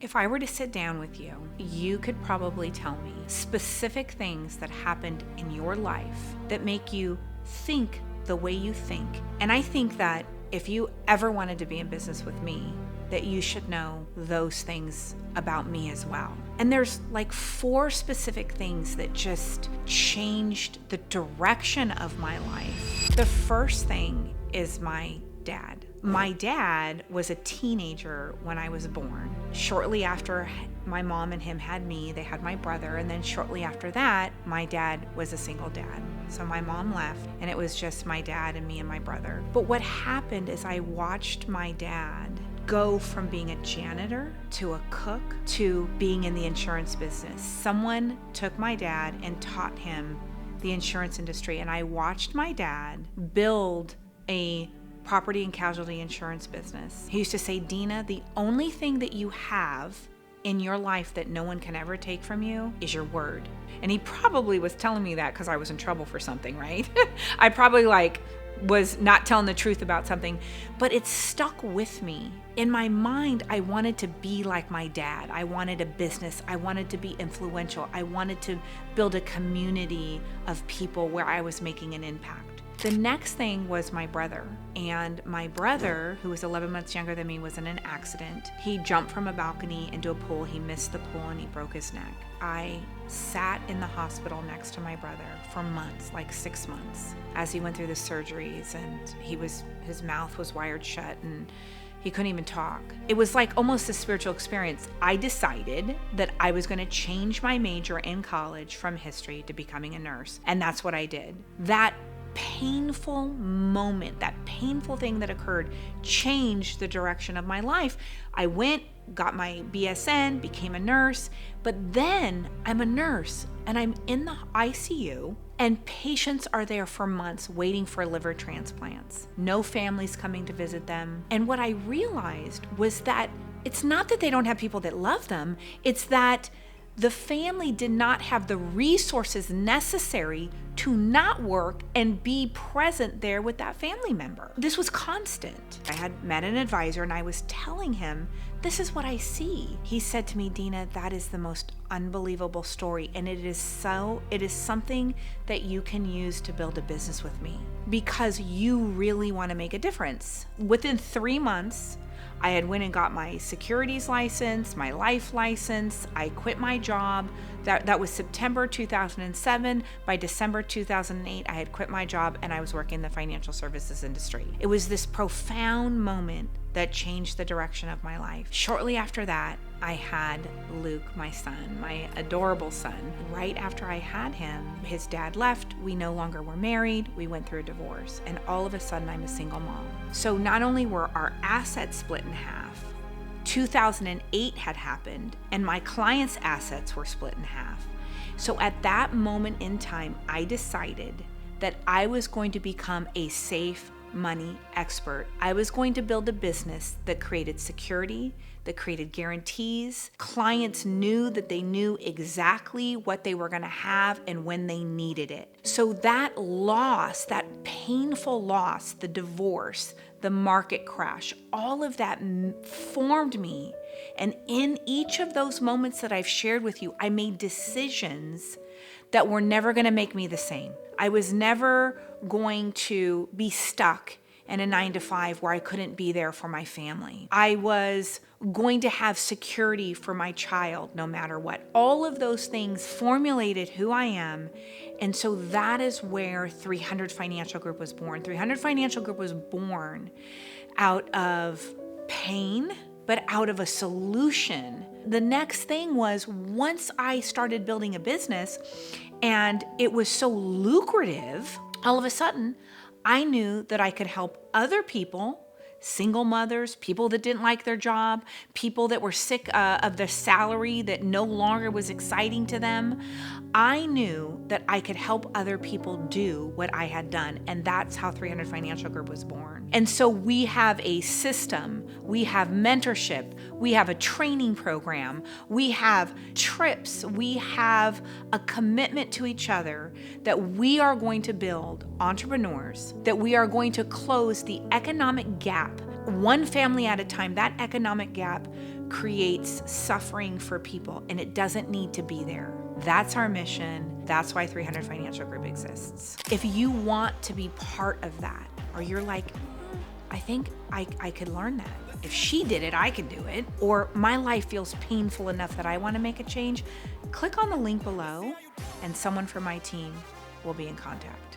If I were to sit down with you, you could probably tell me specific things that happened in your life that make you think the way you think. And I think that if you ever wanted to be in business with me, that you should know those things about me as well. And there's like 4 specific things that just changed the direction of my life. The first thing is my dad. My dad was a teenager when I was born. Shortly after my mom and him had me, they had my brother, and then shortly after that, my dad was a single dad. So my mom left, and it was just my dad and me and my brother. But what happened is I watched my dad go from being a janitor to a cook to being in the insurance business. Someone took my dad and taught him the insurance industry, and I watched my dad build a property and casualty insurance business. He used to say, Dina, the only thing that you have in your life that no one can ever take from you is your word. And he probably was telling me that because I was in trouble for something, right? I probably was not telling the truth about something, but it stuck with me. In my mind, I wanted to be like my dad. I wanted a business. I wanted to be influential. I wanted to build a community of people where I was making an impact. The next thing was my brother. And my brother, who was 11 months younger than me, was in an accident. He jumped from a balcony into a pool. He missed the pool and he broke his neck. I sat in the hospital next to my brother for months, like 6 months, as he went through the surgeries, and his mouth was wired shut and he couldn't even talk. It was like almost a spiritual experience. I decided that I was going to change my major in college from history to becoming a nurse. And that's what I did. That painful moment, that painful thing that occurred, changed the direction of my life. I went, got my BSN, became a nurse, but then I'm a nurse and I'm in the ICU and patients are there for months waiting for liver transplants. No families coming to visit them. And what I realized was that it's not that they don't have people that love them, it's that the family did not have the resources necessary to not work and be present there with that family member. This was constant. I had met an advisor and I was telling him, this is what I see. He said to me, Dina, that is the most unbelievable story. And it is something that you can use to build a business with me because you really want to make a difference. Within 3 months, I had went and got my securities license, my life license. I quit my job. That was September 2007. By December 2008, I had quit my job and I was working in the financial services industry. It was this profound moment that changed the direction of my life. Shortly after that, I had Luke, my son, my adorable son. Right after I had him, his dad left. We no longer were married. We went through a divorce. And all of a sudden, I'm a single mom. So not only were our assets split in half, 2008 had happened, and my clients' assets were split in half. So at that moment in time, I decided that I was going to become a safe money expert. I was going to build a business that created security, that created guarantees. Clients knew that they knew exactly what they were going to have and when they needed it. So that loss, that painful loss, the divorce, the market crash, all of that formed me. And in each of those moments that I've shared with you, I made decisions that were never going to make me the same. I was never going to be stuck in a 9-to-5 where I couldn't be there for my family. I was going to have security for my child no matter what. All of those things formulated who I am. And so that is where 300 Financial Group was born. 300 Financial Group was born out of pain, but out of a solution. The next thing was once I started building a business and it was so lucrative, all of a sudden, I knew that I could help other people, single mothers, people that didn't like their job, people that were sick of the salary that no longer was exciting to them. I knew that I could help other people do what I had done, and that's how 300 Financial Group was born. And so we have a system, we have mentorship, we have a training program, we have trips, we have a commitment to each other that we are going to build entrepreneurs, that we are going to close the economic gap, one family at a time, that economic gap creates suffering for people, and it doesn't need to be there. That's our mission. That's why 300 Financial Group exists. If you want to be part of that, or you're like, I think I could learn that. If she did it, I could do it. Or my life feels painful enough that I want to make a change. Click on the link below and someone from my team will be in contact.